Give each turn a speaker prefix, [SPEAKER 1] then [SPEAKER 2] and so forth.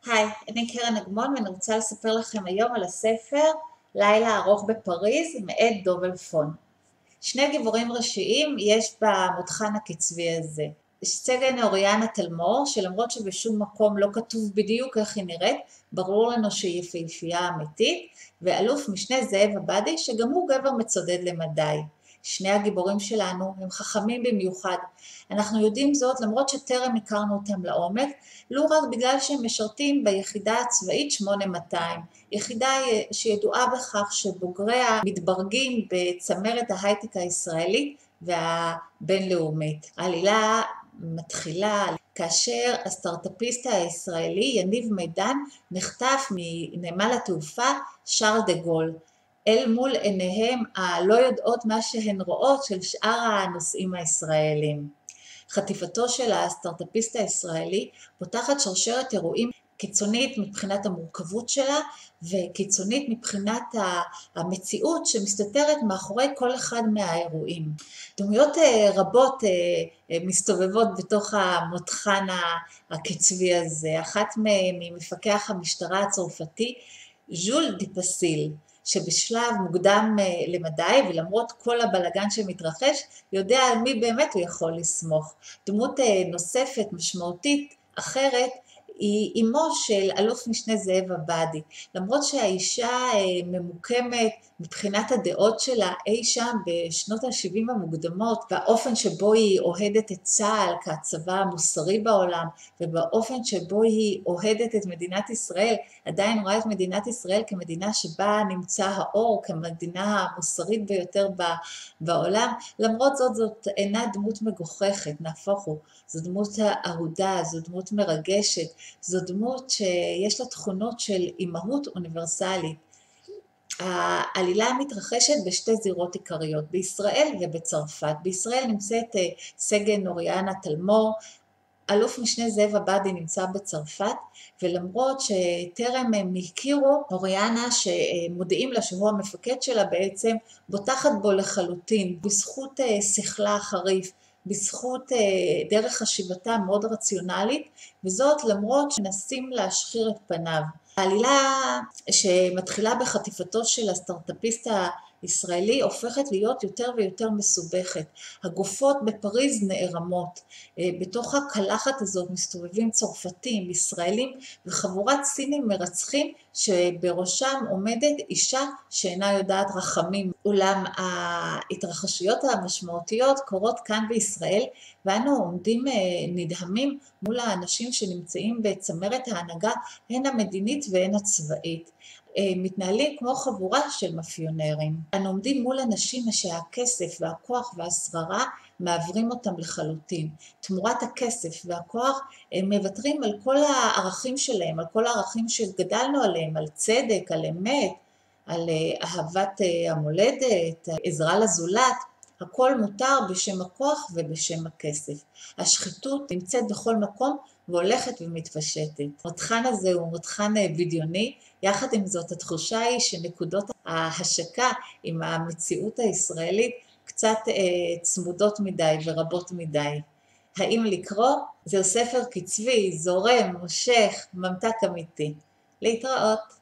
[SPEAKER 1] היי, אני קרן אגמון ואני רוצה לספר לכם היום על הספר לילה ארוך בפריז מאת דובל פון. שני גיבורים ראשיים יש במותחן הקצבי הזה. סגן אוריאנה תלמור, שלמרות שבשום מקום לא כתוב בדיוק איך היא נראית, ברור לנו שהיא יפהפייה אמיתית, ואלוף משנה זאב עבאדי, שגם הוא גבר מצודד למדי. שני הגיבורים שלנו הם חכמים במיוחד. אנחנו יודעים זאת למרות שטרם הכרנו אותם לעומק, לא רק בגלל שהם משרתים ביחידה הצבאית 8200, יחידה שידועה בכך שבוגריה מתברגים בצמרת ההייטק הישראלית והבינלאומית. העלילה מתחילה כאשר הסטארטאפיסט הישראלי יניב מידן נחטף מנמל התעופה שרל דה גול, אל מול עיניהם הלא יודעות מה שהן רואות של שאר הנוסעים הישראלים. חטיפתו של הסטארטאפיסט הישראלי פותחת שרשרת אירועים קיצונית מבחינת המורכבות שלה וקיצונית מבחינת המציאות שמסתתרת מאחורי כל אחד מהאירועים. דמויות רבות מסתובבות בתוך המותחן הקצבי הזה. אחת ממפקח המשטרה הצרפתי, ז'ול דיפסיל, שבשלב מוקדם למדי ולמרות כל הבלגן שמתרחש יודע על מי באמת הוא יכול לסמוך. דמות נוספת משמעותית אחרת היא אמו של אלוף משנה זאב עבאדי. למרות שהאישה ממוקמת מבחינת הדעות שלה אי שם בשנות ה-70 המוקדמות, והאופן שבו היא אוהדת את צה"ל כצבא המוסרי בעולם, ובאופן שבו היא אוהדת את מדינת ישראל, עדיין רואה את מדינת ישראל כמדינה שבה נמצא האור, כמדינה המוסרית ביותר בעולם. למרות זאת אינה דמות מגוחכת, נהפוך הוא. זו דמות אהודה, זו דמות מרגשת, זו דמות שיש לה תכונות של אימהות אוניברסלית. העלילה מתרחשת בשתי זירות עיקריות, בישראל ובצרפת. בישראל נמצאת סגן אוריאנה תלמור, אלוף משנה זאב עבאדי נמצא בצרפת, ולמרות שטרם הם הכירו, אוריאנה שמודיעים לה שהוא המפקד שלה בעצם בוטחת בו לחלוטין, בזכות שכלה חריף, בזכות דרך חשיבתה מאוד רציונלית, וזאת למרות שמנסים להשחיר את פניו. העלילה שמתחילה בחטיפתו של הסטארטאפיסט הישראלי הופכת להיות יותר ויותר מסובכת. הגופות בפריז נערמות. בתוך הקלחת הזאת מסתובבים צרפתים, ישראלים וחבורת סינים מרצחים שבראשם עומדת אישה שאינה יודעת רחמים. אולם ההתרחשויות המשמעותיות קורות כאן בישראל, ואנו עומדים נדהמים מול האנשים שנמצאים בצמרת ההנהגה הן המדינית והן הצבאית. מתנהלים כמו חבורה של מאפיונרים. אנו עומדים מול אנשים שהכסף והכוח והשררה מעברים אותם לחלוטין. תמורת הכסף והכוח הם מוותרים על כל הערכים שלהם, על כל הערכים שגדלנו עליהם, על צדק, על אמת, על אהבת המולדת, עזרה לזולת. הכל מותר בשם הכוח ובשם הכסף. השחיתות נמצאת בכל מקום והולכת ומתפשטת. המותחן הזה הוא מותחן בדיוני, יחד עם זאת התחושה היא שנקודות ההשקה עם המציאות הישראלית קצת צמודות מדי ורבות מדי. האם לקרוא? זהו ספר קצבי, זורם, מושך, ממתק אמיתי. להתראות.